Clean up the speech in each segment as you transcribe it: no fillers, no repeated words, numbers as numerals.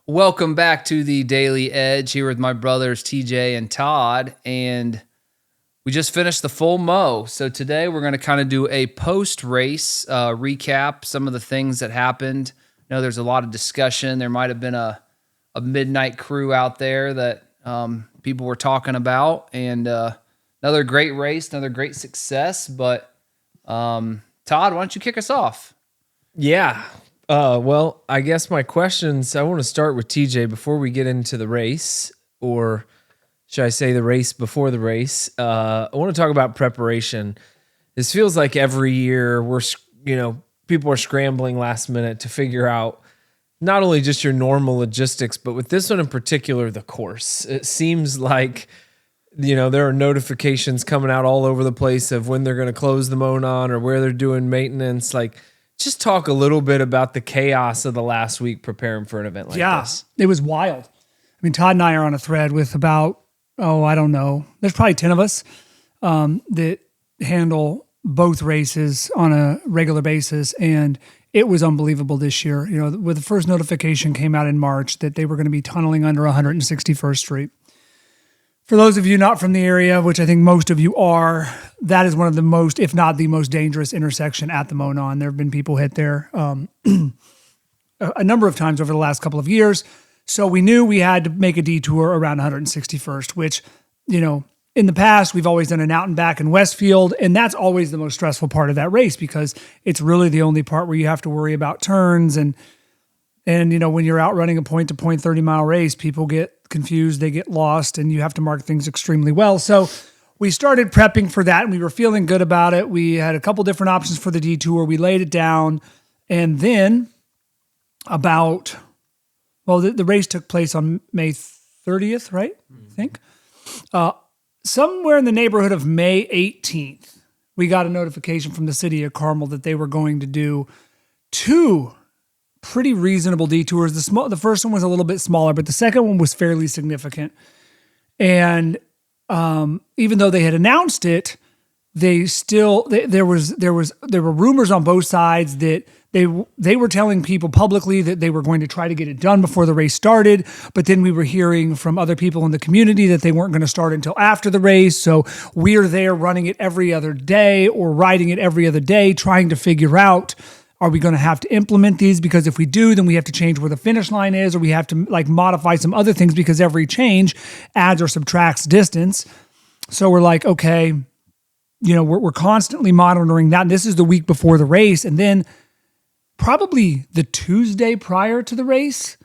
Welcome back to the Daily Edge here with my brothers TJ and Todd, and we just finished the full mow. So today we're going to kind of do a post-race recap, some of the things that happened. I know there's a lot of discussion. There might have been a midnight crew out there that people were talking about, and another great race, another great success. But Todd, why don't you kick us off? Yeah. Well, I guess my questions, I want to start with TJ before we get into the race, or should I say the race before the race? I want to talk about preparation. This feels like every year people are scrambling last minute to figure out not only just your normal logistics, but with this one in particular, the course. It seems like, there are notifications coming out all over the place of when they're going to close the Monon or where they're doing maintenance. Like, just talk a little bit about the chaos of the last week preparing for an event like this. It was wild. I mean, Todd and I are on a thread with about, I don't know, there's probably 10 of us that handle both races on a regular basis. And it was unbelievable this year. With the first notification came out in March that they were going to be tunneling under 161st Street. For those of you not from the area, which I think most of you are, that is one of the most, if not the most dangerous intersection at the Monon. There have been people hit there a number of times over the last couple of years. So we knew we had to make a detour around 161st, which, in the past, we've always done an out and back in Westfield. And that's always the most stressful part of that race because it's really the only part where you have to worry about turns. And when you're out running a point-to-point 30-mile race, people get confused, they get lost, and you have to mark things extremely well. So we started prepping for that, and we were feeling good about it. We had a couple different options for the detour. We laid it down, and then the race took place on May 30th, right? I think. Somewhere in the neighborhood of May 18th, we got a notification from the city of Carmel that they were going to do two pretty reasonable detours. The first one was a little bit smaller, but the second one was fairly significant. And even though they had announced it, there were rumors on both sides that they were telling people publicly that they were going to try to get it done before the race started. But then we were hearing from other people in the community that they weren't going to start until after the race. So we're there running it every other day or riding it every other day, trying to figure out, are we going to have to implement these? Because if we do, then we have to change where the finish line is, or we have to modify some other things because every change adds or subtracts distance. So we're like, okay, we're constantly monitoring that. And this is the week before the race. And then probably the Tuesday prior to the race,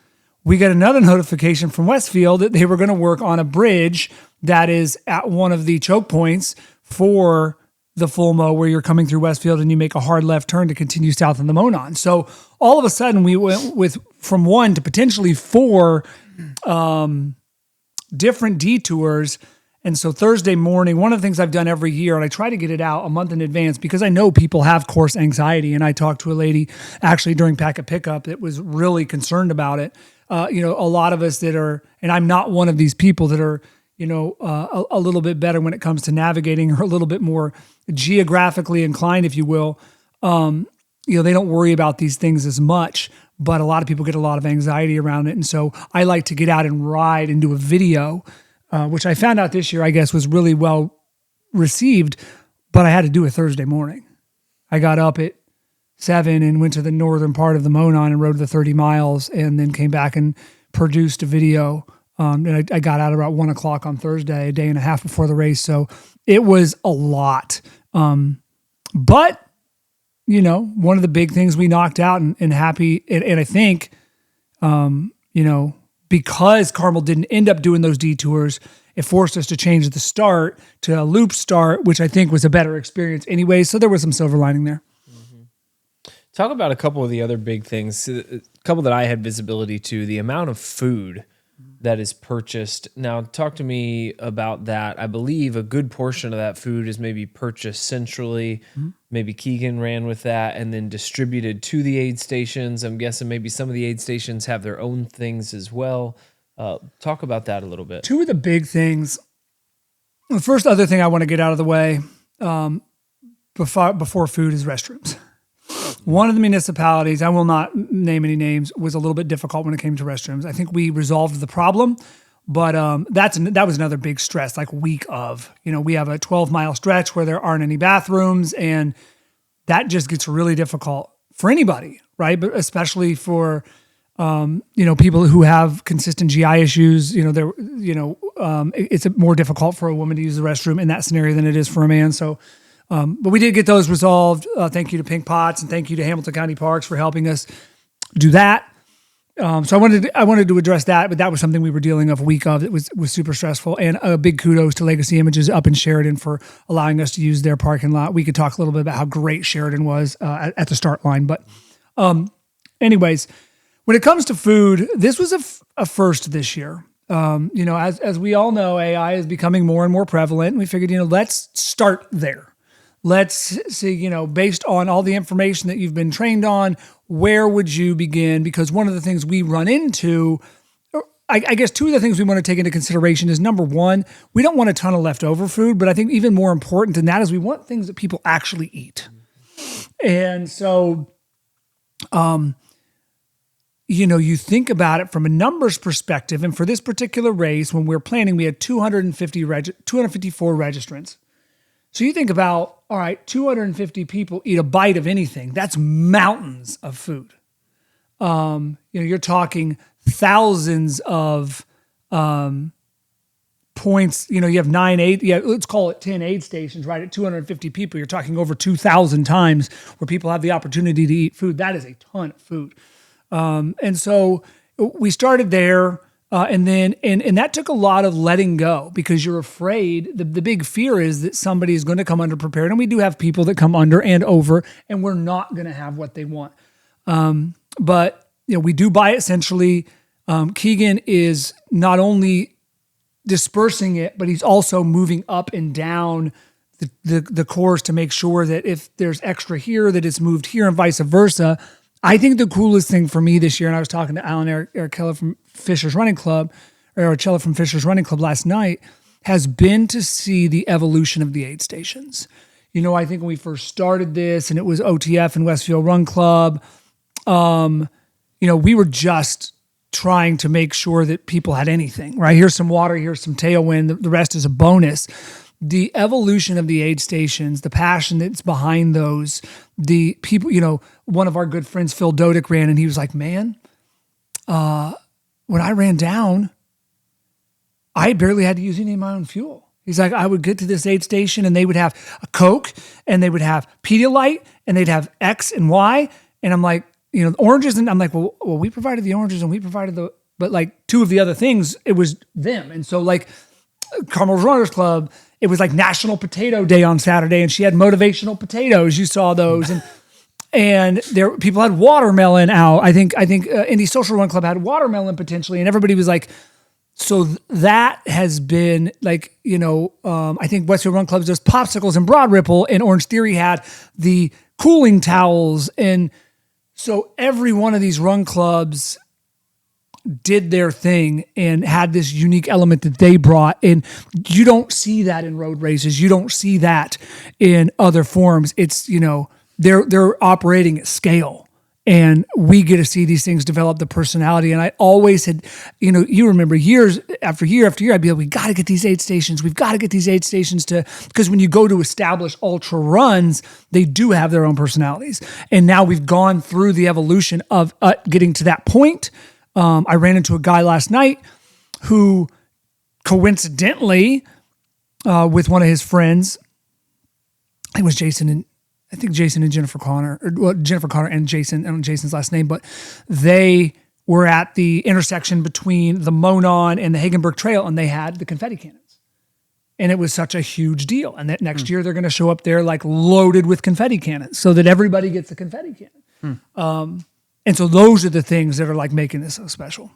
we got another notification from Westfield that they were going to work on a bridge that is at one of the choke points for the full mow, where you're coming through Westfield and you make a hard left turn to continue south on the Monon. So all of a sudden we went from one to potentially four different detours. And so Thursday morning, one of the things I've done every year, and I try to get it out a month in advance because I know people have course anxiety. And I talked to a lady actually during Packet Pickup that was really concerned about it. A lot of us that are, and I'm not one of these people that are, a little bit better when it comes to navigating, or a little bit more geographically inclined, if you will. They don't worry about these things as much, but a lot of people get a lot of anxiety around it. And so I like to get out and ride and do a video, which I found out this year, I guess, was really well received, but I had to do it Thursday morning. I got up at 7 and went to the northern part of the Monon and rode the 30 miles and then came back and produced a video. And I got out about 1 o'clock on Thursday, a day and a half before the race. So it was a lot. But, one of the big things we knocked out and happy. And I think, because Carmel didn't end up doing those detours, it forced us to change the start to a loop start, which I think was a better experience anyway. So there was some silver lining there. Mm-hmm. Talk about a couple of the other big things, a couple that I had visibility to, the amount of food that is purchased. Now, talk to me about that. I believe a good portion of that food is maybe purchased centrally. Mm-hmm. Maybe Keegan ran with that and then distributed to the aid stations. I'm guessing maybe some of the aid stations have their own things as well. Talk about that a little bit. Two of the big things. The first other thing I want to get out of the way before food is restrooms. One of the municipalities, I will not name any names, was a little bit difficult when it came to restrooms. I think we resolved the problem, but that was another big stress, like week of. We have a 12-mile stretch where there aren't any bathrooms, and that just gets really difficult for anybody, right? But especially for people who have consistent GI issues. It's more difficult for a woman to use the restroom in that scenario than it is for a man. So. But we did get those resolved. Thank you to Pink Pots and thank you to Hamilton County Parks for helping us do that. So I wanted to address that, but that was something we were dealing with a week of. It was super stressful. And a big kudos to Legacy Images up in Sheridan for allowing us to use their parking lot. We could talk a little bit about how great Sheridan was at the start line. But anyways, when it comes to food, this was a first this year. As we all know, AI is becoming more and more prevalent. And we figured, let's start there. Let's see, based on all the information that you've been trained on, where would you begin? Because one of the things we run into, I guess two of the things we want to take into consideration is, number one, we don't want a ton of leftover food, but I think even more important than that is we want things that people actually eat. And so, you think about it from a numbers perspective, and for this particular race, when we were planning, we had 254 registrants. So you think about, all right, 250 people eat a bite of anything. That's mountains of food. You're talking thousands of points. You have 9 aid. Yeah, let's call it 10 aid stations, right? At 250 people, you're talking over 2,000 times where people have the opportunity to eat food. That is a ton of food. And so we started there. And that took a lot of letting go because you're afraid. The big fear is that somebody is going to come underprepared, and we do have people that come under and over, and we're not going to have what they want. But we do buy it centrally. Keegan is not only dispersing it, but he's also moving up and down the course to make sure that if there's extra here, that it's moved here and vice versa. I think the coolest thing for me this year, and I was talking to Alan Aricella from Fisher's Running Club, or Aricella from Fisher's Running Club last night, has been to see the evolution of the aid stations. I think when we first started this and it was OTF and Westfield Run Club, we were just trying to make sure that people had anything, right? Here's some water, here's some tailwind, the rest is a bonus. The evolution of the aid stations, the passion that's behind those, the people, one of our good friends, Phil Dodick, ran, and he was like, man, when I ran down, I barely had to use any of my own fuel. He's like, I would get to this aid station and they would have a Coke and they would have Pedialyte and they'd have X and Y. And I'm like, oranges. And I'm like, well, we provided the oranges and we provided but like two of the other things, it was them. And so like Carmel's Runners Club, it was like National Potato Day on Saturday, and she had motivational potatoes. You saw those, and there people had watermelon out. I think Indy Social Run Club had watermelon potentially, and everybody was like, so that has been like, I think Westfield Run Club does popsicles and Broad Ripple, and Orange Theory had the cooling towels, and so every one of these run clubs did their thing and had this unique element that they brought. And you don't see that in road races. You don't see that in other forms. It's, they're operating at scale, and we get to see these things develop the personality. And I always had, you remember years after year after year, I'd be like, we got to get these aid stations. We've got to get these aid stations because when you go to establish ultra runs, they do have their own personalities. And now we've gone through the evolution of getting to that point. I ran into a guy last night who coincidentally, with one of his friends, it was Jason and Jennifer Connor, Jennifer Connor and Jason, I don't know Jason's last name, but they were at the intersection between the Monon and the Hagenberg Trail, and they had the confetti cannons. And it was such a huge deal. And that next year they're going to show up there like loaded with confetti cannons so that everybody gets a confetti cannon. And so those are the things that are like making this so special.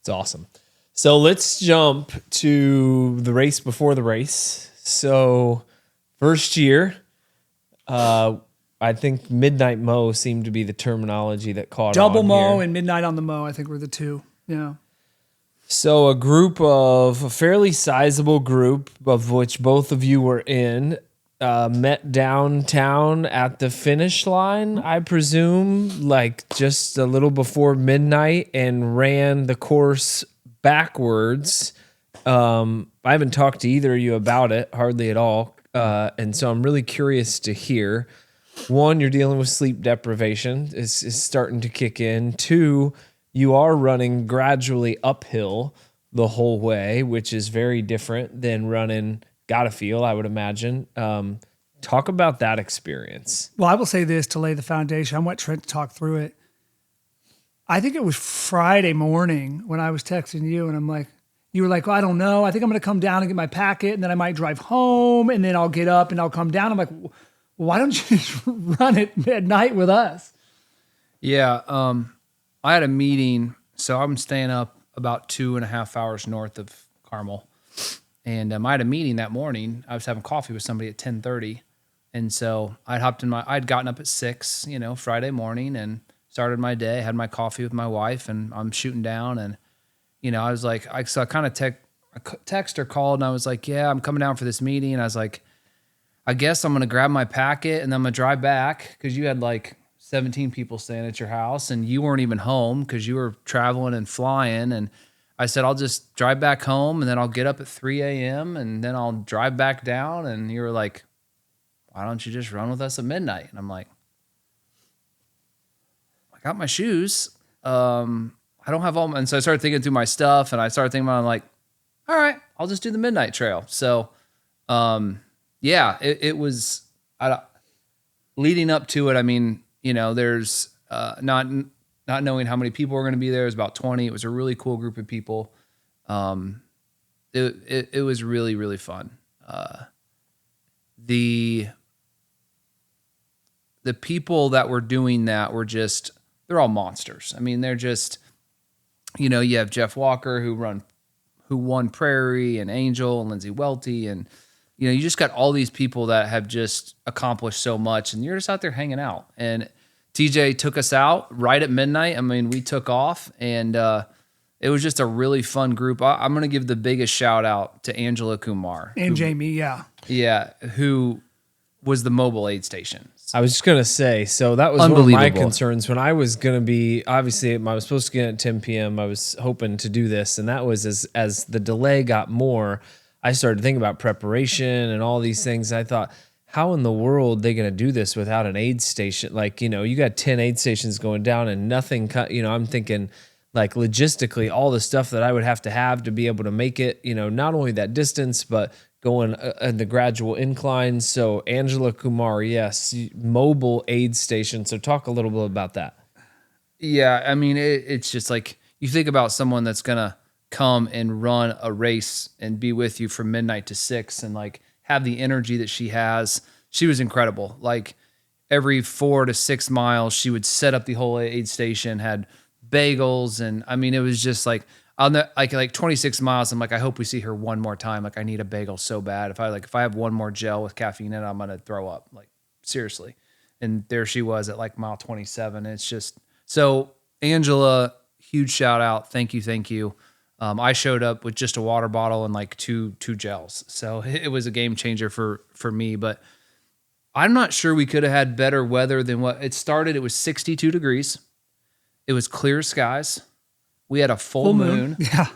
It's awesome. So let's jump to the race before the race. So first year, I think Midnight Mo seemed to be the terminology that caught Double on Mo here. and Midnight on the Mo, I think were the two. Yeah. So a fairly sizable group of which both of you were in, met downtown at the finish line, I presume, like just a little before midnight, and ran the course backwards. I haven't talked to either of you about it, hardly at all. And so I'm really curious to hear. One, you're dealing with sleep deprivation is starting to kick in. Two, you are running gradually uphill the whole way, which is very different than running gotta feel, I would imagine. Talk about that experience. Well, I will say this to lay the foundation. I want Trent to talk through it. I think it was Friday morning when I was texting you, and I'm like, you were like, well, I don't know. I think I'm going to come down and get my packet, and then I might drive home, and then I'll get up and I'll come down. I'm like, well, why don't you just run it at night with us? Yeah. I had a meeting, so I'm staying up about 2.5 hours north of Carmel. And I had a meeting that morning. I was having coffee with somebody at 10:30. And so I'd gotten up at 6, Friday morning, and started my day, had my coffee with my wife, and I'm shooting down. And, I was like, I kind of text or called, and I was like, yeah, I'm coming down for this meeting. And I was like, I guess I'm going to grab my packet and then I'm going to drive back, because you had like 17 people staying at your house and you weren't even home because you were traveling and flying. And I said, I'll just drive back home and then I'll get up at 3 a.m. and then I'll drive back down. And you were like, why don't you just run with us at midnight? And I'm like, I got my shoes. I don't have all my, and so I started thinking through my stuff, and I started thinking about, I'm like, all right, I'll just do the midnight trail. So, yeah, it was leading up to it. I mean, there's not knowing how many people were going to be there. It was about 20. It was a really cool group of people. It was really, really fun. The people that were doing that were they're all monsters. I mean, they're just, you have Jeff Walker who won Prairie, and Angel and Lindsay Welty, and you just got all these people that have just accomplished so much, and you're just out there hanging out. And TJ took us out right at midnight. I mean, we took off, and it was just a really fun group. I'm going to give the biggest shout out to Angela Kumar. And Jamie, yeah. Yeah, who was the mobile aid station. I was just going to say, so that was one of my concerns when I was going to be, obviously, I was supposed to get at 10 p.m. I was hoping to do this, and that was as the delay got more, I started thinking about preparation and all these things. I thought, how in the world are they going to do this without an aid station? Like, you got 10 aid stations going down and nothing, I'm thinking like logistically, all the stuff that I would have to be able to make it, not only that distance, but going in the gradual inclines. So Angela Kumar, yes, mobile aid station. So talk a little bit about that. Yeah, I mean, it's just like, you think about someone that's going to come and run a race and be with you from midnight to 6 and like have the energy that she has. She was incredible. Like every 4 to 6 miles, she would set up the whole aid station, had bagels. And I mean, it was just like on the, like 26 miles. I'm like, I hope we see her one more time. Like I need a bagel so bad. If I have one more gel with caffeine in it, I'm going to throw up, like seriously. And there she was at like mile 27. It's just, so Angela, huge shout out. Thank you. I showed up with just a water bottle and like two gels. So it was a game changer for me, but I'm not sure we could have had better weather than what it started. It was 62 degrees. It was clear skies. We had a full moon. Yeah.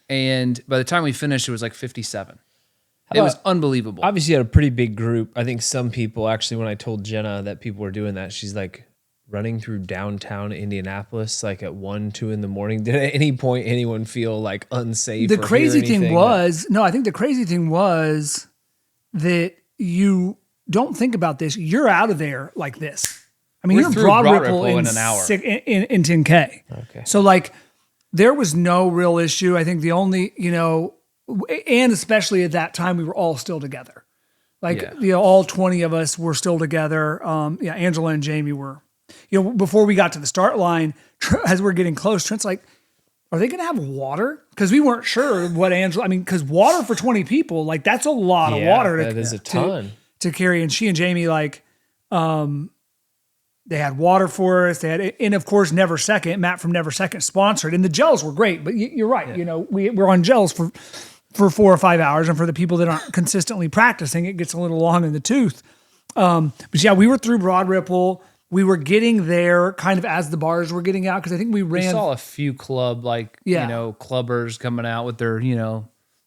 And by the time we finished, it was like 57. It was unbelievable. Obviously, you had a pretty big group. I think some people, actually, when I told Jenna that people were doing that, she's like, running through downtown Indianapolis, like at 1, 2 in the morning. Did at any point anyone feel like unsafe? The crazy thing was, I think the crazy thing was that you don't think about this. You're out of there like this. I mean, you're Broad Ripple in an hour. In 10K. Okay. So like there was no real issue. I think the only, and especially at that time, we were all still together. Like, all 20 of us were still together. Angela and Jamie were, before we got to the start line, as we're getting close, Trent's like, are they going to have water? Because we weren't sure what Angela, because water for 20 people, like that's a lot of water. That is a ton. To carry. And she and Jamie, like, they had water for us. They had, and of course, Never Second, Matt from Never Second sponsored. And the gels were great, but you're right. Yeah. We're on gels for for 4 or 5 hours. And for the people that aren't consistently practicing, it gets a little long in the tooth. But yeah, we were through Broad Ripple. We were getting there kind of as the bars were getting out. Cause I think we ran. We saw a few clubbers coming out with their,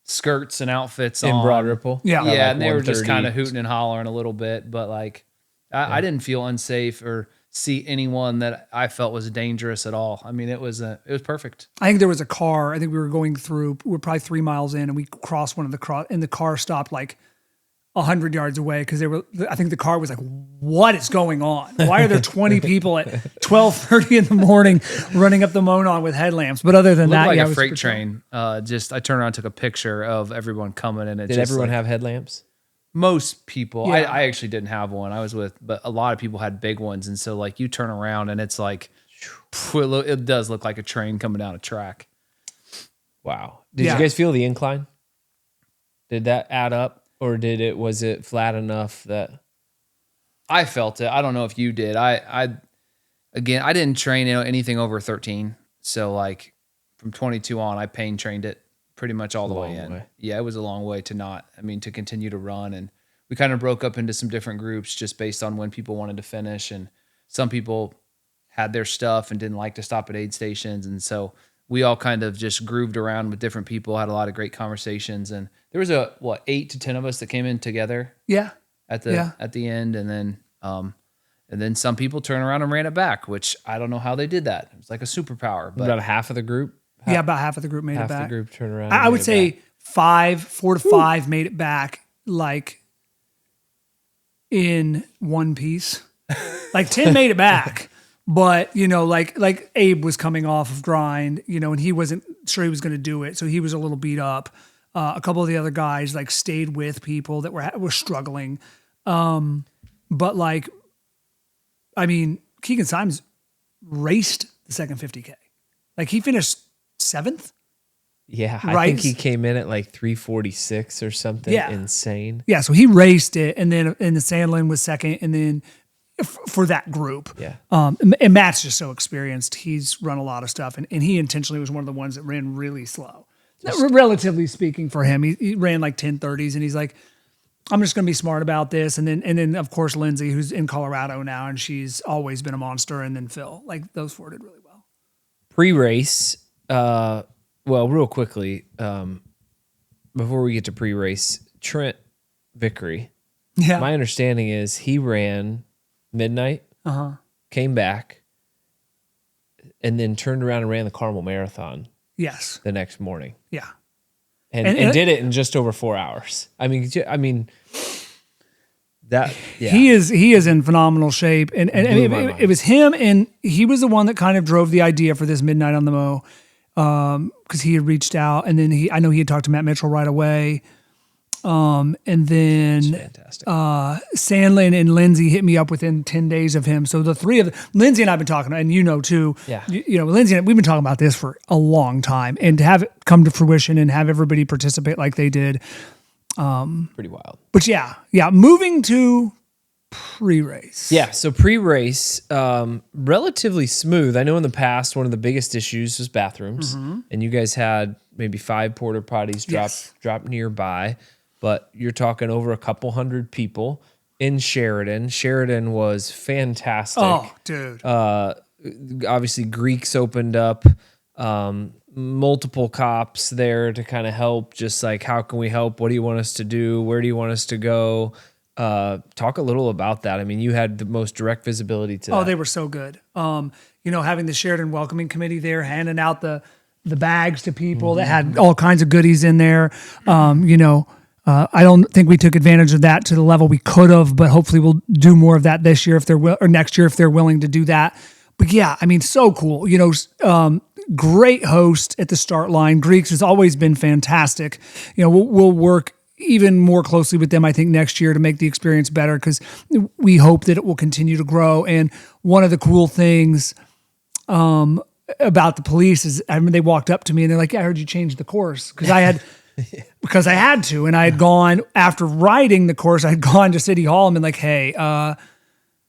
skirts and outfits In on. Broad Ripple? Yeah. Yeah. Like And they were just 130. kind of hooting and hollering a little bit, but like, I didn't feel unsafe or see anyone that I felt was dangerous at all. I mean, it was perfect. I think there was a car. I think we were going through, we were probably 3 miles in and we crossed one of the and the car stopped like 100 yards away because I think the car was like, what is going on? Why are there 20 people at 12:30 in the morning running up the Monon with headlamps? But other than It looked that, like yeah, a freight train. I turned around and took a picture of everyone coming and Did everyone have headlamps? most people, Yeah. I actually didn't have one. I was but a lot of people had big ones. And so like you turn around and it's like, it does look like a train coming down a track. Wow. Did Yeah. you guys feel the incline? Did that add up? Or was it flat enough that I felt it. I don't know if you did. I didn't train anything over 13. So like from 22 on, I pain trained it pretty much all the way in. Yeah, it was a long way to continue to run. And we kind of broke up into some different groups just based on when people wanted to finish. And some people had their stuff and didn't like to stop at aid stations. And so we all kind of just grooved around with different people, had a lot of great conversations. And there was 8 to 10 of us that came in together. Yeah. At the end, and then some people turned around and ran it back, which I don't know how they did that. It was like a superpower. But about half of the group? Yeah, about half of the group made it Half back. the group turned around. I would say 4 to 5 made it back like in one piece. Like 10 made it back. But, like Abe was coming off of grind, and he wasn't sure he was going to do it. So he was a little beat up. A couple of the other guys like stayed with people that were struggling. But like, I mean, Keegan Symes raced the second 50K. Like he finished 7th. Yeah, I Right. think he came in at like 346 or something. Yeah. Insane. Yeah. So he raced it. And then the Sandlin was second. And then for that group. Yeah. And Matt's just so experienced. He's run a lot of stuff. And he intentionally was one of the ones that ran really slow. Relatively speaking for him, he ran like 10:30s and he's like, I'm just going to be smart about this. And then of course, Lindsay, who's in Colorado now, and she's always been a monster. And then Phil, like those 4 did really well. Pre-race, real quickly, before we get to pre-race, Trent Vickery, Yeah. my understanding is he ran midnight, came back, and then turned around and ran the Carmel Marathon Yes. the next morning. Yeah. And did it in just over 4 hours. I mean, that yeah. He is in phenomenal shape. And Blew my mind. it was him, and he was the one that kind of drove the idea for this Midnight on the Mo. Because he had reached out, and then I know he had talked to Matt Mitchell right away. And then fantastic. Sandlin and Lindsay hit me up within 10 days of him. So the three of them, Lindsay and I have been talking, and too. Yeah. Lindsay and we've been talking about this for a long time, and to have it come to fruition and have everybody participate like they did. Pretty wild. But yeah. Moving to pre-race. Yeah, so pre-race, relatively smooth. I know in the past, one of the biggest issues was bathrooms, and you guys had maybe 5 porta potties drop nearby, but you're talking over a couple hundred people in Sheridan. Sheridan was fantastic. Oh, dude. Obviously, Greeks opened up, multiple cops there to kind of help, just like, how can we help? What do you want us to do? Where do you want us to go? Talk a little about that. I mean, you had the most direct visibility to that. Oh, they were so good. Having the Sheridan Welcoming Committee there, handing out the bags to people that had all kinds of goodies in there. I don't think we took advantage of that to the level we could have, but hopefully we'll do more of that this year or next year if they're willing to do that. But yeah, I mean, so cool. Great host at the start line. Greeks has always been fantastic. We'll work even more closely with them, I think, next year to make the experience better, because we hope that it will continue to grow. And one of the cool things about the police is, I mean, they walked up to me and they're like, yeah, I heard you change the course. Because I had to. And I had gone, after riding the course, I had gone to City Hall and been like, hey,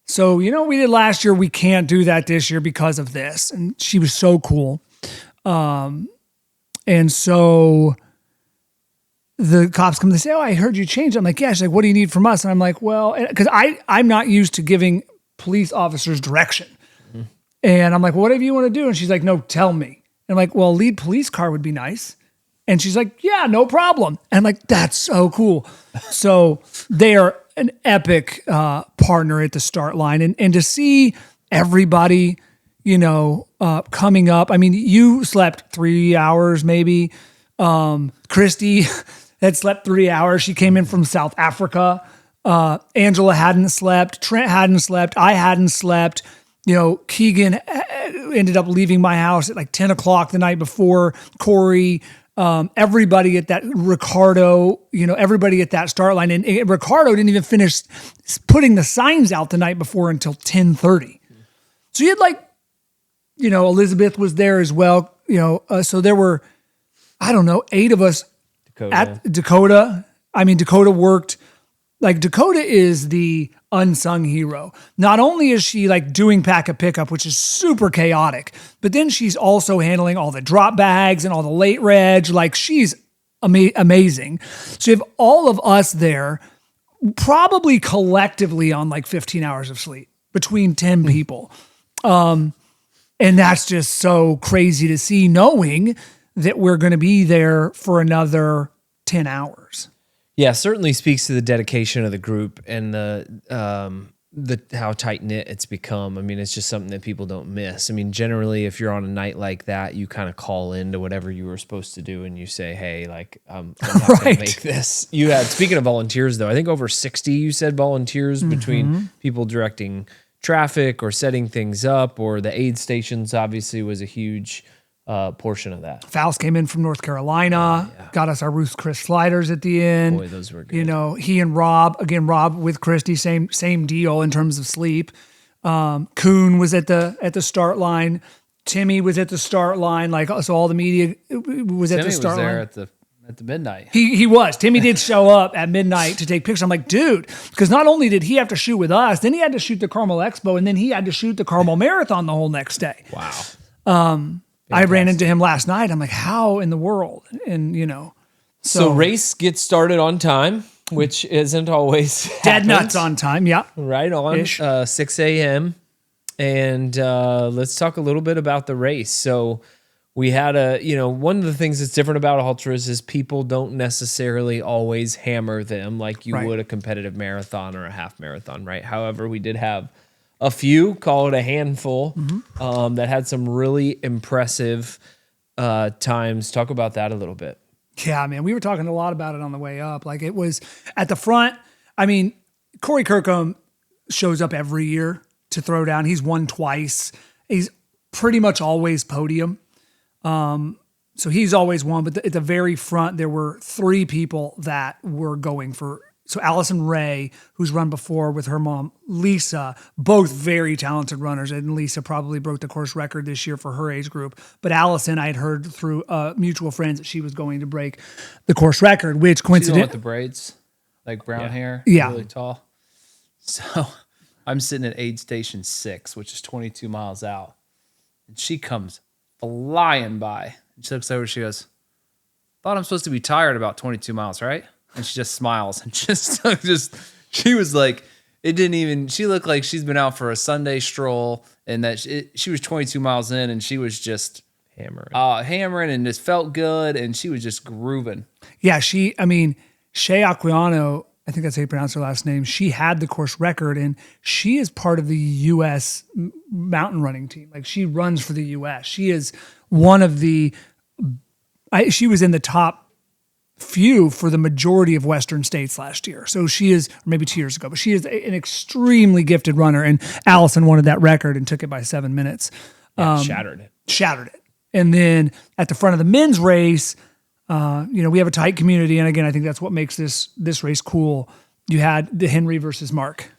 so we did last year, we can't do that this year because of this. And she was so cool. And so the cops come, they say, "Oh, I heard you changed." I'm like, "Yeah." She's like, "What do you need from us?" And I'm like, "Well," because I'm not used to giving police officers direction. And I'm like, well, "Whatever you want to do." And she's like, "No, tell me." And I'm like, "Well, a lead police car would be nice." And she's like, "Yeah, no problem." And I'm like, "That's so cool." So they are an epic partner at the start line. And to see everybody, coming up. I mean, you slept 3 hours maybe. Christy had slept 3 hours. She came in from South Africa. Angela hadn't slept. Trent hadn't slept. I hadn't slept. Keegan ended up leaving my house at like 10 o'clock the night before. Corey, everybody at that Ricardo, everybody at that start line. And Ricardo didn't even finish putting the signs out the night before until 10:30. So you had Elizabeth was there as well. So there were, I don't know, 8 of us at Dakota. I mean, Dakota worked. Like, Dakota is the unsung hero. Not only is she like doing pack a pickup, which is super chaotic, but then she's also handling all the drop bags and all the late reg. Like, she's amazing. So you have all of us there, probably collectively on like 15 hours of sleep between 10 people. And that's just so crazy to see, knowing that we're going to be there for another 10 hours. Yeah, certainly speaks to the dedication of the group and the how tight knit it's become. I mean, it's just something that people don't miss. I mean, generally, if you're on a night like that, you kind of call into whatever you were supposed to do, and you say, "Hey, like, I'm not going to make this." You had, speaking of volunteers, though, I think over 60. You said volunteers between people directing traffic or setting things up, or the aid stations. Obviously, was a huge portion of that. Faust came in from North Carolina, got us our Ruth's Chris sliders at the end. Boy, those were good. He and Rob with Christy, same deal in terms of sleep. Kuhn was at the start line. Timmy was at the start line. Like, so all the media was at the start line. Timmy was there at the midnight. He was. Timmy did show up at midnight to take pictures. I'm like, dude, because not only did he have to shoot with us, then he had to shoot the Carmel Expo, and then he had to shoot the Carmel Marathon the whole next day. Wow. I ran into him last night. I'm like, how in the world? And, So race gets started on time, which isn't always dead nuts on time. Yeah. Right on. 6 a.m. And let's talk a little bit about the race. So we had one of the things that's different about ultras is people don't necessarily always hammer them like you would a competitive marathon or a half marathon, right? However, we did have a few, call it a handful, that had some really impressive times. Talk about that a little bit. Yeah, man, we were talking a lot about it on the way up. Like, it was at the front. I mean, Corey Kirkham shows up every year to throw down. He's won twice. He's pretty much always podium. So he's always won. But at the very front, there were 3 people that were going for. So Allison Ray, who's run before with her mom, Lisa, both very talented runners. And Lisa probably broke the course record this year for her age group. But Allison, I had heard through mutual friends that she was going to break the course record, which coincidentally. With the braids, like brown hair, yeah, really tall. So I'm sitting at aid station 6, which is 22 miles out. And she comes flying by. And she looks over, she goes, "Thought I'm supposed to be tired about 22 miles, right?" And she just smiles and she was like, she looked like she's been out for a Sunday stroll, and that she was 22 miles in, and she was just hammering and just felt good. And she was just grooving. Yeah. Shea Acquiano, I think that's how you pronounce her last name. She had the course record, and she is part of the U.S. mountain running team. Like, she runs for the U.S. She is one of she was in the top few for the majority of Western states last year. So she is, or maybe 2 years ago, but she is an extremely gifted runner. And Allison wanted that record and took it by 7 minutes. Shattered it. And then at the front of the men's race, we have a tight community. And again, I think that's what makes this race cool. You had the Henry versus Mark.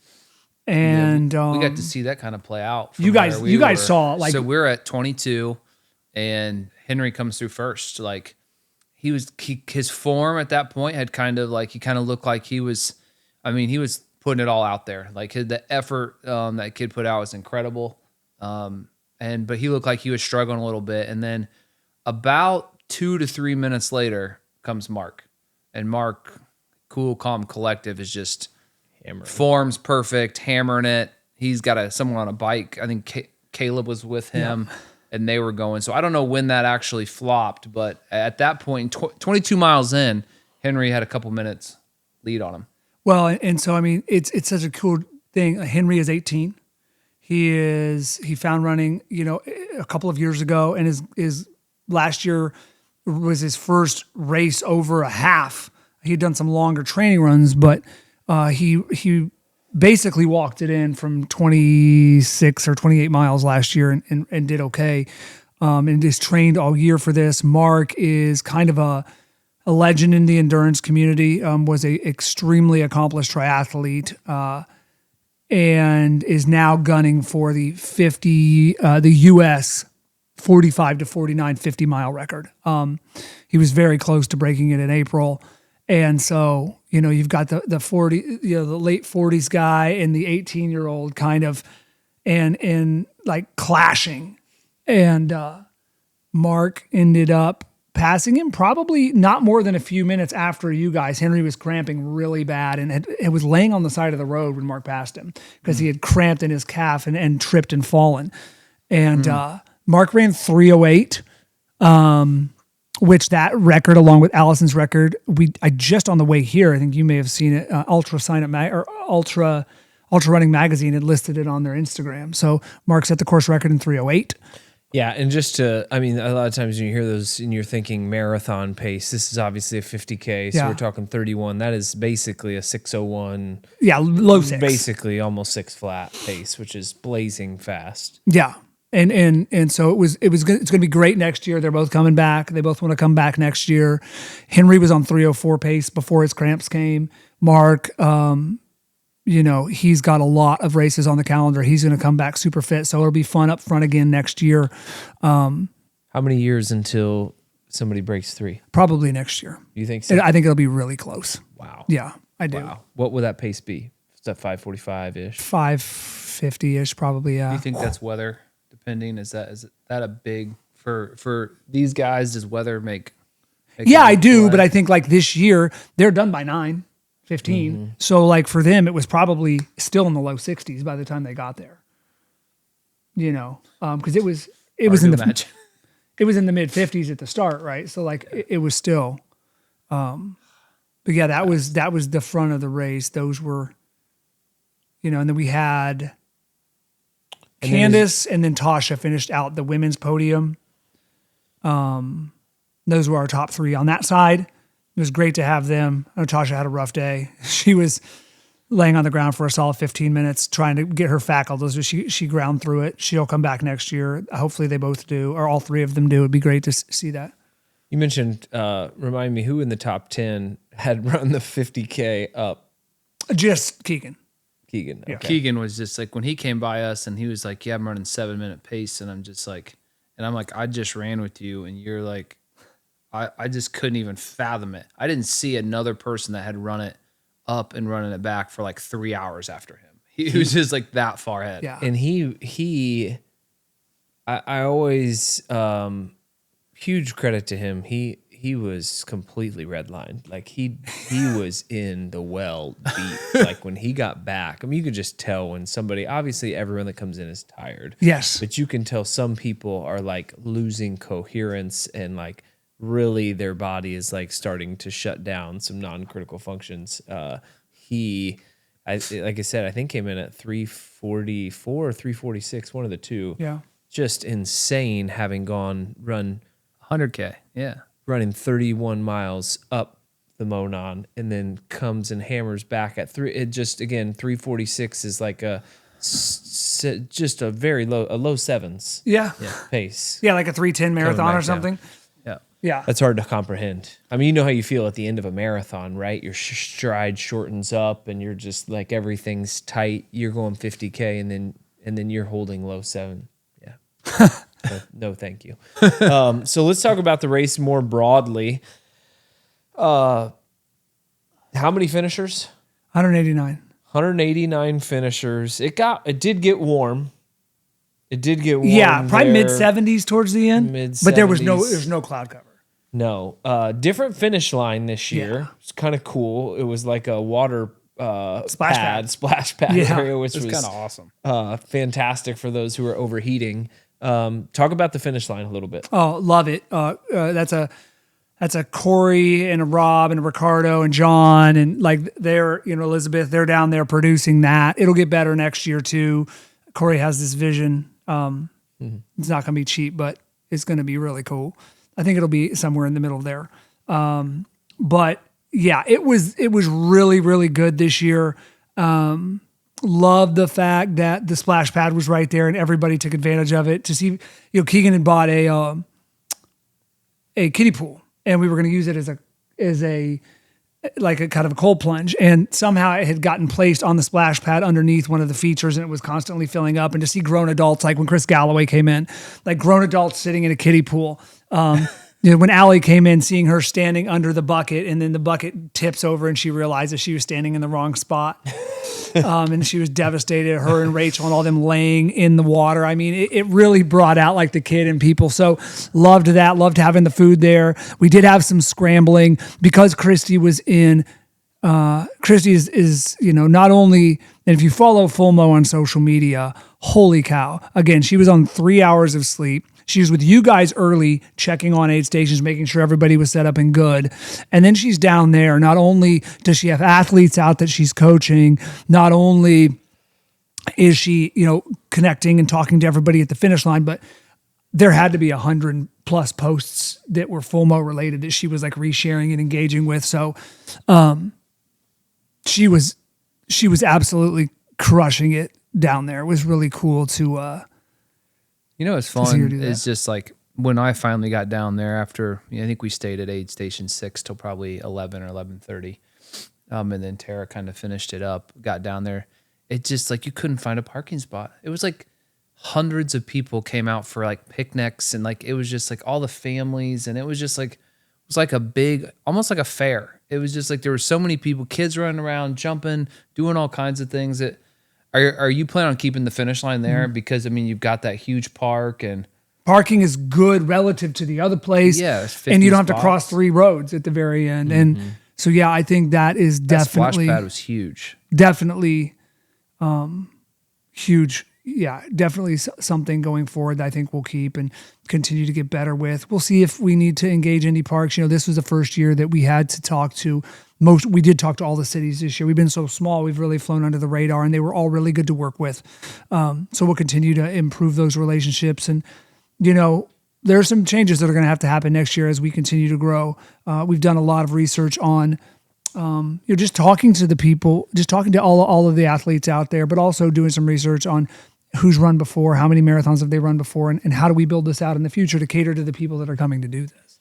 And we got to see that kind of play out. You guys saw, like, so we're at 22 and Henry comes through first. Like, his form at that point had kind of looked like he was putting it all out there. Like, the effort that kid put out was incredible. But he looked like he was struggling a little bit. And then about 2 to 3 minutes later comes Mark. And Mark, cool, calm, collective, is just Hammering. form's perfect, hammering it. He's got someone on a bike. I think Caleb was with him, and they were going. So I don't know when that actually flopped, but at that point, 22 miles in, Henry had a couple minutes lead on him. Well, and so I mean, it's such a cool thing. Henry is 18. He found running, a couple of years ago, and his last year was his first race over a half. He'd done some longer training runs, but he basically walked it in from 26 or 28 miles last year and did okay. And is trained all year for this. Mark is kind of a legend in the endurance community, was a extremely accomplished triathlete, and is now gunning for the U.S. 45 to 49 50-mile record. He was very close to breaking it in April. And so, you've got the 40, the late 40s guy and the 18-year-old kind of, and like clashing. And Mark ended up passing him probably not more than a few minutes after you guys. Henry was cramping really bad, and it was laying on the side of the road when Mark passed him because he had cramped in his calf and tripped and fallen. And Mark ran 3:08. Which that record, along with Allison's record, I just on the way here, I think you may have seen it. Ultra Running Magazine had listed it on their Instagram. So Mark set the course record in 3:08. Yeah, and a lot of times when you hear those and you're thinking marathon pace, this is obviously a 50K, so we're talking 31. That is basically a 6:01. Yeah, low 6. Basically almost 6 flat pace, which is blazing fast. Yeah. And so it's going to be great next year. They're both coming back. They both want to come back next year. Henry was on 3:04 pace before his cramps came. Mark, he's got a lot of races on the calendar. He's going to come back super fit. So it'll be fun up front again next year. How many years until somebody breaks 3? Probably next year. You think so? I think it'll be really close. Wow. Yeah, I do. Wow. What would that pace be? Is that 5:45-ish? 5:50-ish probably, yeah. Do you think that's weather depending? Is that a big for these guys? Does weather make yeah, I do, play? But I think like this year they're done by 9:15. Mm-hmm. So like for them, it was probably still in the low 60s by the time they got there. Because it was in the it was in the mid 50s at the start, right? So like it was still, but yeah, that was the front of the race. Those were, and then we had Candace and then Tasha finished out the women's podium. Those were our top 3 on that side. It was great to have them. I know Tasha had a rough day. She was laying on the ground for a solid 15 minutes trying to get her faculties. She ground through it. She'll come back next year. Hopefully they both do, or all 3 of them do. It'd be great to see that. You mentioned, remind me, who in the top 10 had run the 50K up? Just Keegan. Okay. Keegan was just like, when he came by us and he was like, yeah, I'm running 7-minute pace. And I'm like, I just ran with you. And you're like, I just couldn't even fathom it. I didn't see another person that had run it up and running it back for like 3 hours after him. He was just like that far ahead. Yeah. And I always, huge credit to him. He was completely redlined. Like he was in the well deep. Like when he got back, I mean, you could just tell when somebody, obviously everyone that comes in is tired. Yes. But you can tell some people are like losing coherence and like really their body is like starting to shut down some non-critical functions. Like I said, I think came in at 344 or 346, one of the two. Yeah. Just insane having run 100K. Yeah. Running 31 miles up the Monon and then comes and hammers back at 3. It just, again, 346 is like just a very low sevens. Yeah. Pace. Yeah. Like a 3:10 marathon or something. Yeah. Yeah. That's hard to comprehend. I mean, you know how you feel at the end of a marathon, right? Your stride shortens up and you're just like everything's tight. You're going 50K and then you're holding low 7. Yeah. No, thank you. So let's talk about the race more broadly. How many finishers? 189. 189 finishers. It did get warm. Yeah, probably mid 70s towards the end. Mid-70s. But there's no cloud cover. No. Different finish line this year. Yeah. It's kind of cool. It was like a water Splash pad. splash pad Yeah. area, which It's was kind of awesome. fantastic for those who are overheating. Talk about the finish line a little bit. Oh, love it. That's a Corey and a Rob and a Ricardo and John and like they're, Elizabeth, they're down there producing that. It'll get better next year too. Corey has this vision. It's not going to be cheap, but it's going to be really cool. I think it'll be somewhere in the middle there. But yeah, it was really, really good this year. Love the fact that the splash pad was right there and everybody took advantage of it. To see, Keegan had bought a kiddie pool, and we were going to use it as a like a kind of a cold plunge, and somehow it had gotten placed on the splash pad underneath one of the features, and it was constantly filling up. And to see grown adults, like when Chris Galloway came in, like grown adults sitting in a kiddie pool. When Allie came in, seeing her standing under the bucket, and then the bucket tips over and she realizes she was standing in the wrong spot. And she was devastated, her and Rachel and all them laying in the water. I mean, it really brought out like the kid in people. So loved that, loved having the food there. We did have some scrambling because Christy was in, Christy is not only, and if you follow Full Mo on social media, holy cow. Again, she was on 3 hours of sleep. She was with you guys early, checking on aid stations, making sure everybody was set up and good. And then she's down there. Not only does she have athletes out that she's coaching, not only is she, connecting and talking to everybody at the finish line, but there had to be 100+ posts that were Full Mo related that she was like resharing and engaging with. So she was absolutely crushing it down there. It was really cool to What's fun is just like when I finally got down there after, I think we stayed at aid station 6 till probably 11 or 11:30. And then Tara kind of finished it up, got down there. It just like, you couldn't find a parking spot. It was like hundreds of people came out for like picnics, and like, it was just like all the families, and it was just like, it was like a big, almost like a fair. It was just like, there were so many people, kids running around, jumping, doing all kinds of things. Are you planning on keeping the finish line there? Because, you've got that huge park, and parking is good relative to the other place. Yeah, and you don't have to cross 3 roads at the very end. And so, yeah, I think that is definitely, splash pad was huge. Definitely huge. Yeah, definitely something going forward that I think we'll keep and continue to get better with. We'll see if we need to engage Indy Parks. This was the first year that we had to talk to we did talk to all the cities this year. We've been so small, we've really flown under the radar, and they were all really good to work with. So we'll continue to improve those relationships. And, there are some changes that are going to happen next year as we continue to grow. We've done a lot of research on, just talking to the people, just talking to all of the athletes out there, but also doing some research on who's run before, how many marathons have they run before, and how do we build this out in the future to cater to the people that are coming to do this.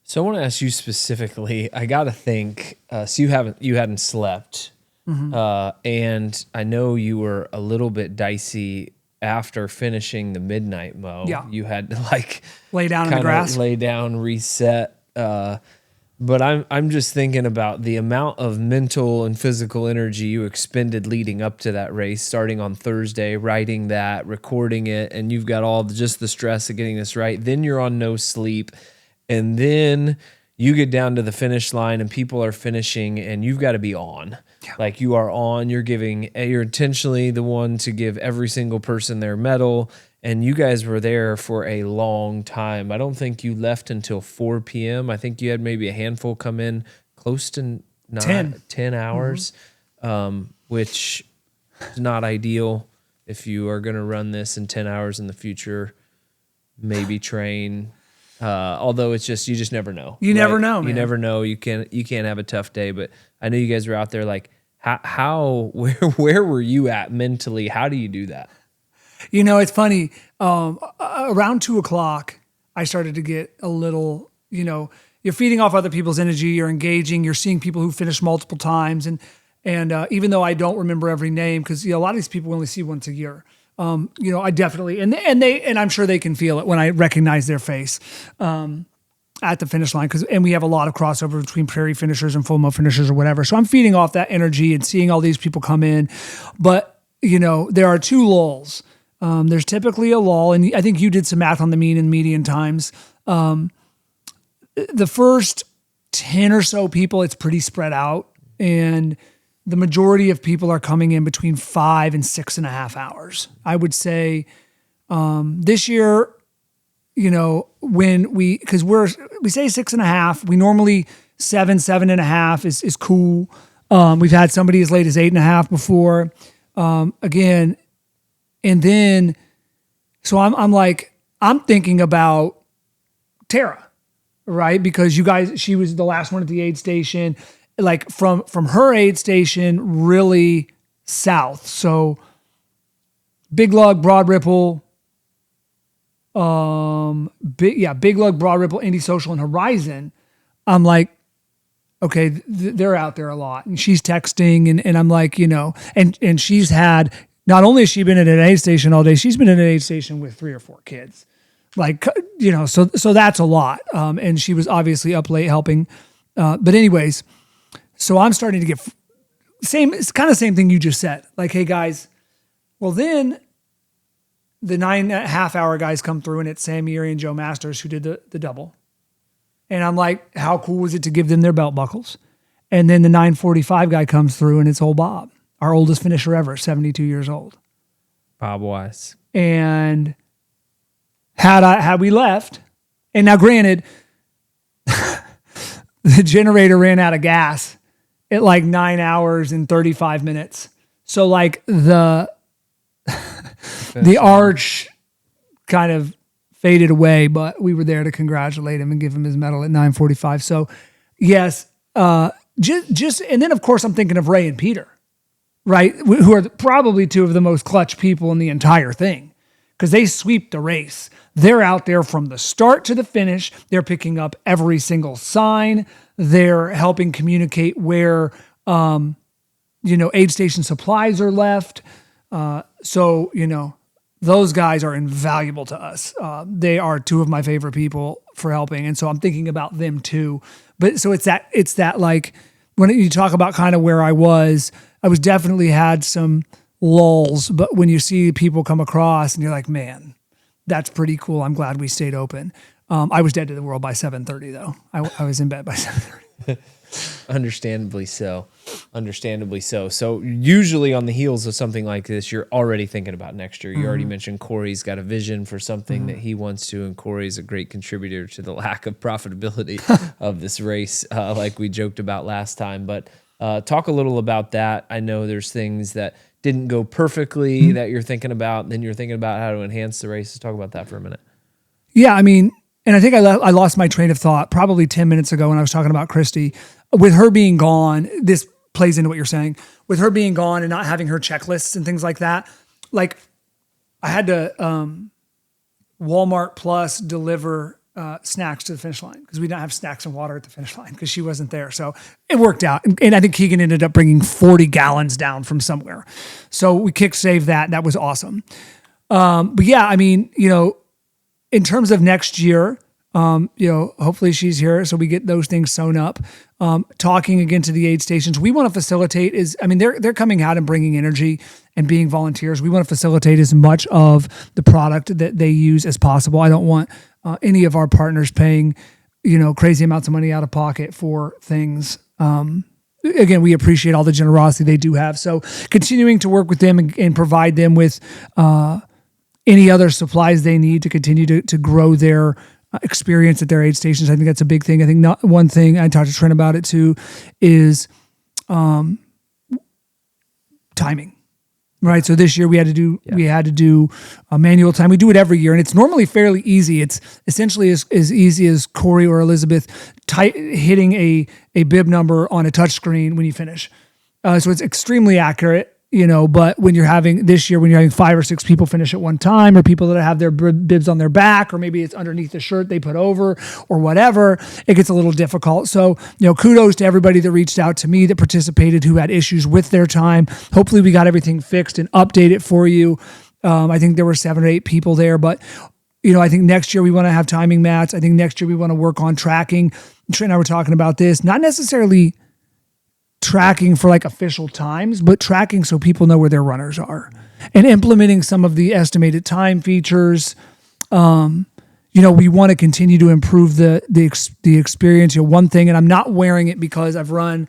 So I want to ask you specifically, I got to think, so you hadn't slept, and I know you were a little bit dicey after finishing the midnight mow. Yeah. You had to like lay down in the grass, lay down, reset. But I'm just thinking about the amount of mental and physical energy you expended leading up to that race, starting on Thursday, writing that, recording it, and you've got just the stress of getting this right. Then you're on no sleep. And then you get down to the finish line and people are finishing and you've got to be on. Yeah. Like you are on, you're intentionally the one to give every single person their medal. And you guys were there for a long time. I don't think you left until 4 p.m. I think you had maybe a handful come in close to 10 hours, which is not ideal. If you are going to run this in 10 hours in the future, maybe train. Although you just never know. You never know, man. You never know. You can't have a tough day, but I know you guys were out there like, where were you at mentally? How do you do that? It's funny. Around 2:00, I started to get a little, you're feeding off other people's energy. You're engaging. You're seeing people who finish multiple times. And even though I don't remember every name, because, a lot of these people we only see once a year. I definitely, and I'm sure they can feel it when I recognize their face, at the finish line. And we have a lot of crossover between prairie finishers and Full Mo finishers or whatever. So I'm feeding off that energy and seeing all these people come in. But, there are 2 lulls. There's typically a lull, and I think you did some math on the mean and median times. the first 10 or so people, it's pretty spread out. And the majority of people are coming in between 5 and 6.5 hours. I would say this year, because we say 6.5, we normally 7.5 is cool. We've had somebody as late as 8.5 before. Again, and then, so I'm thinking about Tara, right? Because she was the last one at the aid station, like from her aid station, really south. So Big Lug, Broad Ripple, Big Lug, Broad Ripple, Indy Social, and Horizon. I'm like, okay, they're out there a lot. And she's texting and I'm like, and she's had, not only has she been at an aid station all day, she's been at an aid station with 3 or 4 kids. Like, so that's a lot. And she was obviously up late helping. But anyways, so I'm starting to get it's kind of same thing you just said. Like, hey guys, well then the 9.5 hour guys come through and it's Sam Erie and Joe Masters who did the double. And I'm like, how cool was it to give them their belt buckles? And then the 9:45 guy comes through and it's old Bob, our oldest finisher ever, 72 years old. Bob Wise. And had we left, and now granted, the generator ran out of gas at like 9 hours and 35 minutes. So like the arch kind of faded away, but we were there to congratulate him and give him his medal at 9:45. So yes, just, and then of course I'm thinking of Ray and Peter, right? Who are probably 2 of the most clutch people in the entire thing because they sweep the race. They're out there from the start to the finish. They're picking up every single sign. They're helping communicate where, aid station supplies are left. So, those guys are invaluable to us. They are 2 of my favorite people for helping. And so I'm thinking about them too. But so it's that like, when you talk about kind of where I was definitely had some lulls, but when you see people come across and you're like, man, that's pretty cool. I'm glad we stayed open. I was dead to the world by 7:30 though. I was in bed by 7:30. Understandably so. So usually on the heels of something like this, you're already thinking about next year. You already mentioned Corey's got a vision for something that he wants to, and Corey's a great contributor to the lack of profitability of this race, like we joked about last time. But talk a little about that. I know there's things that didn't go perfectly that you're thinking about, and then you're thinking about how to enhance the race. Let's talk about that for a minute. Yeah, I mean, and I think I lost my train of thought probably 10 minutes ago when I was talking about Christy. With her being gone, this plays into what you're saying. With her being gone and not having her checklists and things like that, like I had to Walmart Plus deliver snacks to the finish line because we didn't have snacks and water at the finish line because she wasn't there. So it worked out. And I think Keegan ended up bringing 40 gallons down from somewhere. So we saved that. That was awesome. But yeah, I mean, in terms of next year, hopefully she's here so we get those things sewn up. Talking again to the aid stations, we want to facilitate they're coming out and bringing energy and being volunteers. We want to facilitate as much of the product that they use as possible. I don't want any of our partners paying, crazy amounts of money out of pocket for things. Again, we appreciate all the generosity they do have. So continuing to work with them and provide them with any other supplies they need to continue to grow their experience at their aid stations. I think that's a big thing. I think one thing I talked to Trent about it too is timing. Right. So this year we had to do a manual time. We do it every year and it's normally fairly easy. It's essentially as easy as Corey or Elizabeth hitting a bib number on a touch screen when you finish. So it's extremely accurate. But when you're having 5 or 6 people finish at one time, or people that have their bibs on their back, or maybe it's underneath the shirt they put over or whatever, it gets a little difficult. So, kudos to everybody that reached out to me that participated, who had issues with their time. Hopefully we got everything fixed and updated for you. I think there were 7 or 8 people there, but I think next year we want to have timing mats. I think next year we want to work on tracking. Trent and I were talking about this, not necessarily tracking for like official times, but tracking so people know where their runners are and implementing some of the estimated time features. we want to continue to improve the experience. One thing, and I'm not wearing it because I've run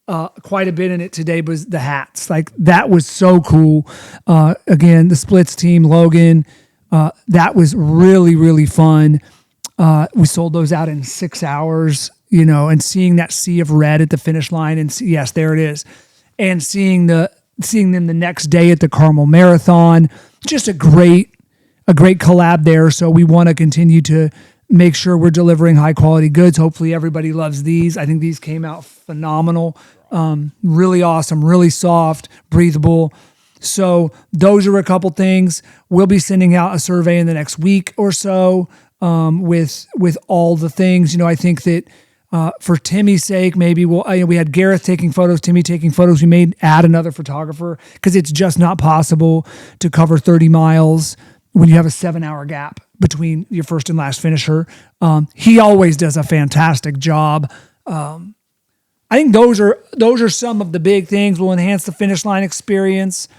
quite a bit in it today, was the hats. Like that was so cool. Again, the splits team, Logan, that was really, really fun. We sold those out in 6 hours, and seeing that sea of red at the finish line, and yes, there it is. And seeing them the next day at the Carmel Marathon, just a great collab there. So we want to continue to make sure we're delivering high quality goods. Hopefully everybody loves these. I think these came out phenomenal. Really awesome, really soft, breathable. So those are a couple things. We'll be sending out a survey in the next week or so with all the things. I think that for Timmy's sake, maybe we had Gareth taking photos, Timmy taking photos. We may add another photographer because it's just not possible to cover 30 miles when you have a 7-hour gap between your first and last finisher. He always does a fantastic job. I think those are some of the big things. We'll enhance the finish line experience.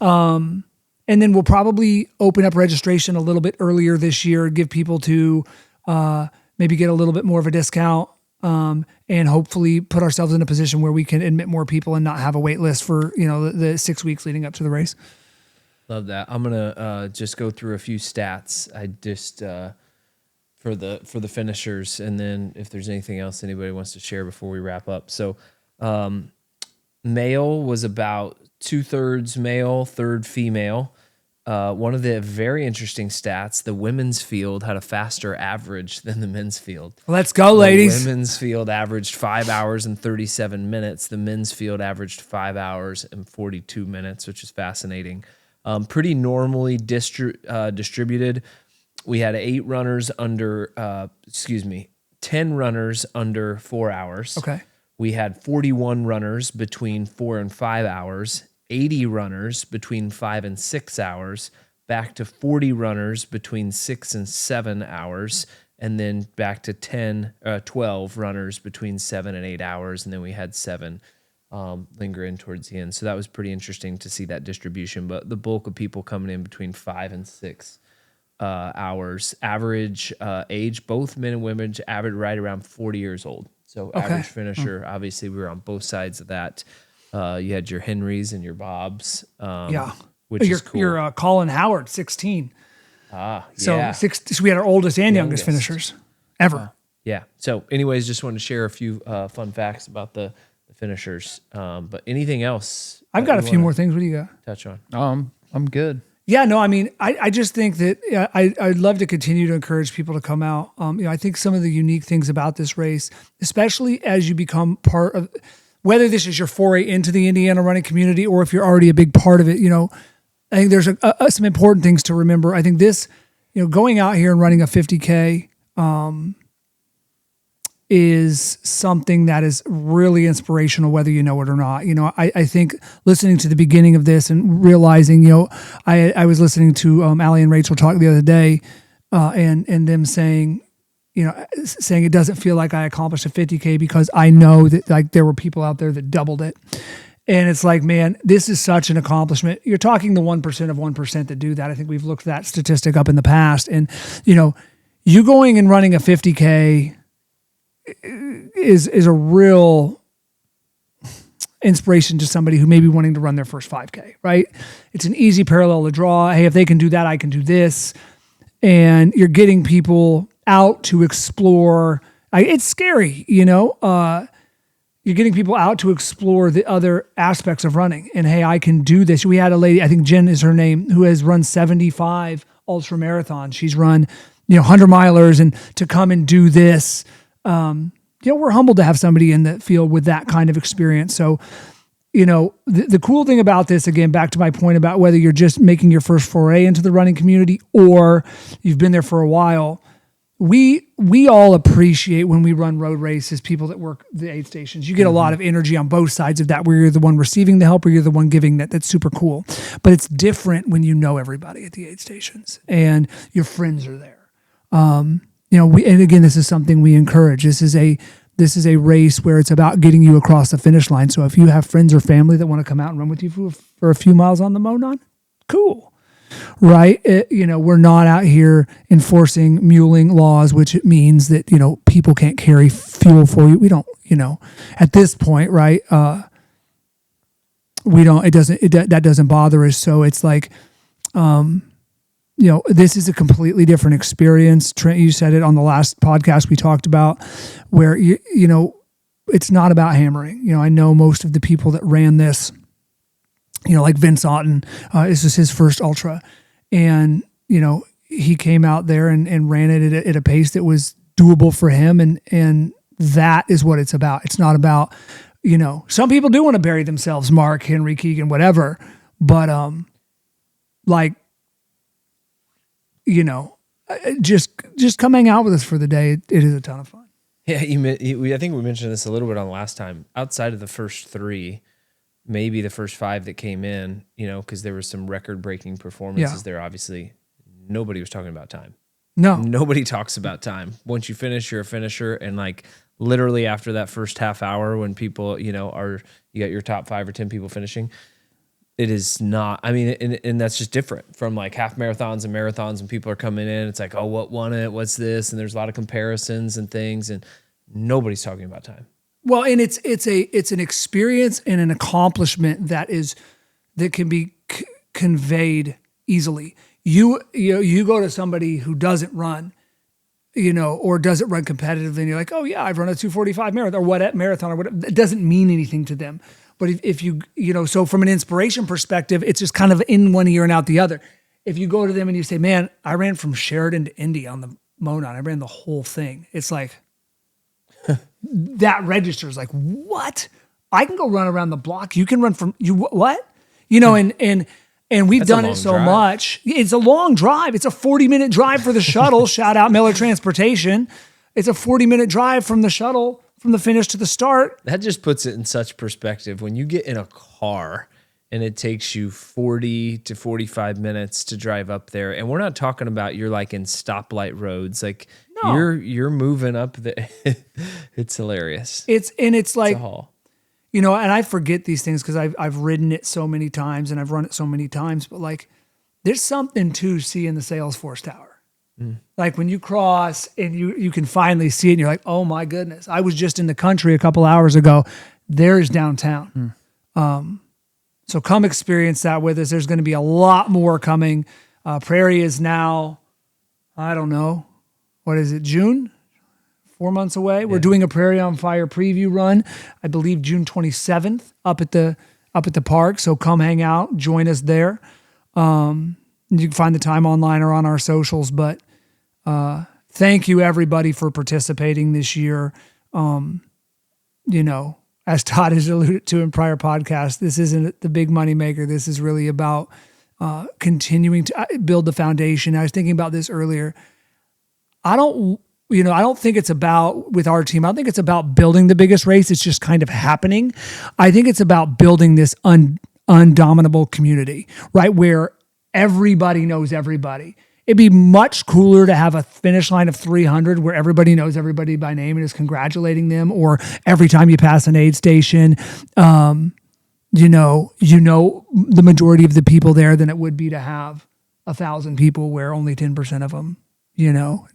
And then we'll probably open up registration a little bit earlier this year, give people to maybe get a little bit more of a discount, and hopefully put ourselves in a position where we can admit more people and not have a wait list for the 6 weeks leading up to the race. Love that. I'm gonna just go through a few stats. I just for the finishers, and then if there's anything else anybody wants to share before we wrap up. So male was about 2/3 male, 1/3 female. One of the very interesting stats, the women's field had a faster average than the men's field. Let's go, ladies. The women's field averaged 5 hours and 37 minutes. The men's field averaged 5 hours and 42 minutes, which is fascinating. Pretty normally distributed. We had 10 runners under 4 hours. Okay. We had 41 runners between 4 and 5 hours, 80 runners between 5 and 6 hours, back to 40 runners between 6 and 7 hours, and then back to 12 runners between 7 and 8 hours, and then we had 7 linger in towards the end. So that was pretty interesting to see that distribution, but the bulk of people coming in between 5 and 6 hours. Average age, both men and women, average right around 40 years old. So average finisher, obviously we were on both sides of that. You had your Henrys and your Bobs. Which is cool. Your Colin Howard, 16. So yeah. So we had our oldest and youngest finishers ever. Yeah. So anyways, just wanted to share a few fun facts about the finishers. But anything else? I've got a few more things. What do you got? Touch on. I'm good. Yeah, no, I mean, I just think that I'd love to continue to encourage people to come out. I think some of the unique things about this race, especially as you become part of, whether this is your foray into the Indiana running community or if you're already a big part of it, I think there's some important things to remember. I think this, going out here and running a 50K is something that is really inspirational, whether you know it or not. I think listening to the beginning of this and realizing, I was listening to Allie and Rachel talk the other day, and them saying it doesn't feel like I accomplished a 50K because I know that like there were people out there that doubled it. And it's like, man, this is such an accomplishment. You're talking the 1% of 1% that do that. I think we've looked that statistic up in the past. And, you going and running a 50K is a real inspiration to somebody who may be wanting to run their first 5K, right? It's an easy parallel to draw. Hey, if they can do that, I can do this. And you're getting people out to explore. It's scary, you're getting people out to explore the other aspects of running. And hey, I can do this. We had a lady, I think Jen is her name, who has run 75 ultramarathons. She's run, 100 milers, and to come and do this, we're humbled to have somebody in the field with that kind of experience. So, the cool thing about this, again, back to my point about whether you're just making your first foray into the running community or you've been there for a while, we all appreciate when we run road races, people that work the aid stations. You get a lot of energy on both sides of that, where you're the one receiving the help or you're the one giving that. That's super cool. But it's different when you know everybody at the aid stations and your friends are there. And again, this is something we encourage. This is a race where it's about getting you across the finish line. So if you have friends or family that want to come out and run with you for a few miles on the Monon, cool. right? We're not out here enforcing muling laws, which it means that, people can't carry fuel for you. We don't, at this point, right? We don't, that doesn't bother us. So it's like, this is a completely different experience. Trent, you said it on the last podcast we talked about, where it's not about hammering. I know most of the people that ran this, like Vince Otten, this was his first ultra, and he came out there and ran it at a pace that was doable for him, and that is what it's about. It's not about, some people do want to bury themselves, Mark, Henry, Keegan, whatever, but just come hang out with us for the day. It is a ton of fun. Yeah, I think we mentioned this a little bit on last time. Outside of the first 3, maybe the first 5 that came in, because there were some record-breaking performances there. Obviously, nobody was talking about time. No, nobody talks about time. Once you finish, you're a finisher, and like literally after that first half hour, when people, you got your top 5 or 10 people finishing. It is not, I mean, and that's just different from like half marathons and marathons when people are coming in. It's like, oh, what won it? What's this? And there's a lot of comparisons and things, and nobody's talking about time. Well, and it's an experience and an accomplishment that can be conveyed easily. You go to somebody who doesn't run, or doesn't run competitively, and you're like, oh yeah, I've run a 2:45 marathon or what marathon or whatever. It doesn't mean anything to them. But if you so from an inspiration perspective, it's just kind of in one ear and out the other. If you go to them and you say, man, I ran from Sheridan to Indy on the Monon, I ran the whole thing. It's like, that registers like, what? I can go run around the block. You can run from, what? And we've done it so much. It's a long drive. It's a 40-minute drive for the shuttle. Shout out Miller Transportation. It's a 40-minute drive from the shuttle, from the finish to the start. That just puts it in such perspective. When you get in a car and it takes you 40 to 45 minutes to drive up there, and we're not talking about you're like in stoplight roads, like no. You're moving up the it's hilarious. It's like, a haul. And I forget these things because I've ridden it so many times and I've run it so many times, but like there's something to see in the Salesforce Tower. Like when you cross and you can finally see it and you're like, oh my goodness, I was just in the country a couple hours ago. There's downtown. So come experience that with us. There's going to be a lot more coming. Prairie is now, I don't know, what is it, June? 4 months away. Yeah. We're doing a Prairie on Fire preview run, I believe June 27th up at the park. So come hang out, join us there. You can find the time online or on our socials, but thank you everybody for participating this year. As Todd has alluded to in prior podcasts, this isn't the big money maker. This is really about continuing to build the foundation. I was thinking about this earlier. I don't think it's about, with our team, I don't think it's about building the biggest race. It's just kind of happening. I think it's about building this undominable community, right? Where everybody knows everybody. It'd be much cooler to have a finish line of 300 where everybody knows everybody by name and is congratulating them, or every time you pass an aid station, the majority of the people there than it would be to have 1,000 people where only 10% of them,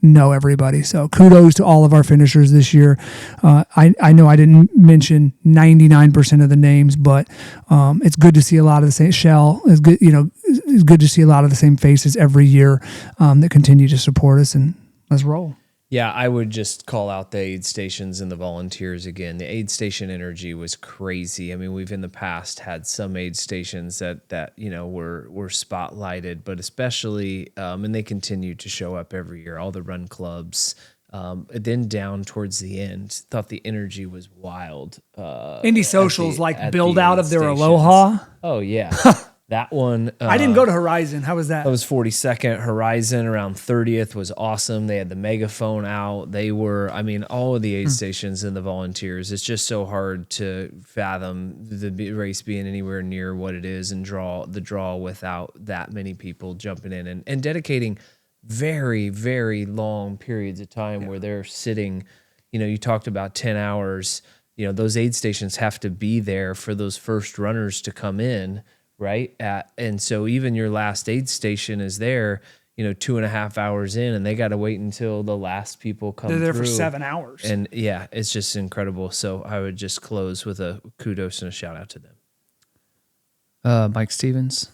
know everybody. So kudos to all of our finishers this year. I know I didn't mention 99% of the names, but it's good to see a lot of the same Shell. It's good, it's good to see a lot of the same faces every year that continue to support us, and let's roll. Yeah, I would just call out the aid stations and the volunteers again. The aid station energy was crazy. I mean, we've in the past had some aid stations that were spotlighted, but especially, and they continue to show up every year, all the run clubs. Then down towards the end, thought the energy was wild. Indy Socials build out of their stations. Aloha. Oh, yeah. That one. I didn't go to Horizon. How was that? That was 42nd. Horizon around 30th was awesome. They had the megaphone out. They were, all of the aid stations and the volunteers. It's just so hard to fathom the race being anywhere near what it is and the draw without that many people jumping in and dedicating very, very long periods of time where they're sitting. You talked about 10 hours. Those aid stations have to be there for those first runners to come in, right? And so even your last aid station is there, 2.5 hours in, and they got to wait until the last people come They're there through. for 7 hours. And yeah, it's just incredible. So I would just close with a kudos and a shout out to them. Mike Stevens.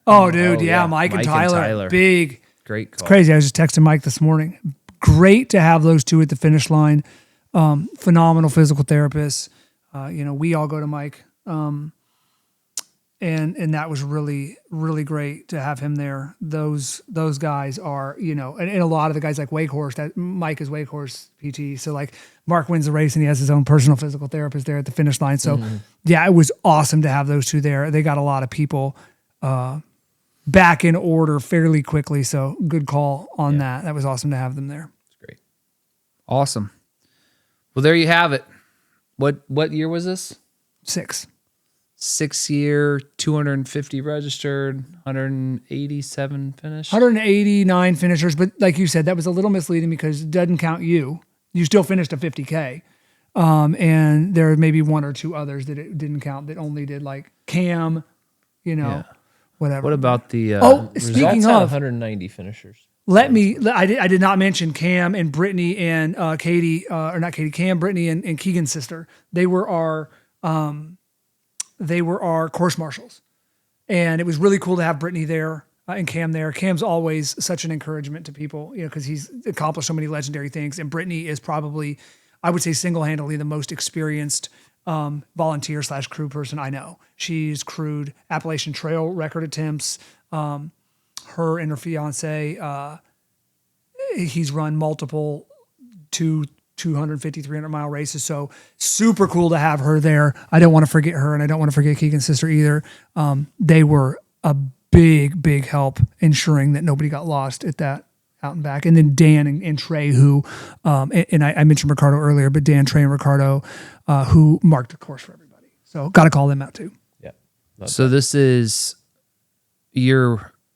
Oh, dude. Oh, yeah. yeah. Mike and Mike and Tyler. Tyler. Big. Great call. It's crazy. I was just texting Mike this morning. Great to have those two at the finish line. Phenomenal physical therapists. We all go to Mike. And that was really, really great to have him there. Those guys are, and a lot of the guys like Wake Horse, that Mike is Wake Horse PT. So like Mark wins the race and he has his own personal physical therapist there at the finish line. So yeah, it was awesome to have those two there. They got a lot of people back in order fairly quickly. So good call on that. That was awesome to have them there. It's great. Awesome. Well, there you have it. What year was this? 6 year, 250 registered, 187 finished. 189 finishers, but like you said, that was a little misleading because it doesn't count you. You still finished a 50K. And there may be one or two others that it didn't count that only did like Cam, whatever. What about the speaking Had of 190 finishers. I did not mention Cam and Brittany and Katie, or not Katie, Cam, Brittany and Keegan's sister. They were our course marshals. And it was really cool to have Brittany there and Cam there. Cam's always such an encouragement to people, because he's accomplished so many legendary things. And Brittany is probably, I would say, single-handedly the most experienced volunteer / crew person I know. She's crewed Appalachian Trail record attempts. Her and her fiance, he's run multiple 250, 300 mile races. So super cool to have her there. I don't want to forget her, and I don't want to forget Keegan's sister either. They were a big, big help ensuring that nobody got lost at that out and back. And then Dan and Trey, who, and I mentioned Ricardo earlier, but Dan, Trey, and Ricardo, who marked the course for everybody. So got to call them out too. Yeah. So this is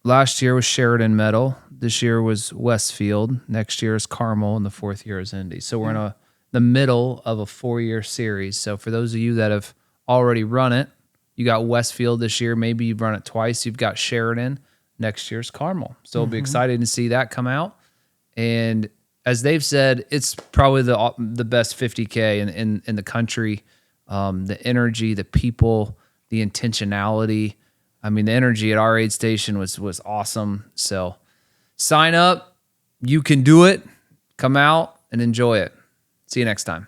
last year was Sheridan medal. This year was Westfield. Next year is Carmel, and the fourth year is Indy. So we're in the middle of a 4-year series. So for those of you that have already run it, you got Westfield this year. Maybe you've run it twice. You've got Sheridan. Next year's Carmel. So it'll be exciting to see that come out. And as they've said, it's probably the best 50K in the country. The energy, the people, the intentionality. I mean, the energy at our aid station was awesome. So sign up. You can do it. Come out and enjoy it. See you next time.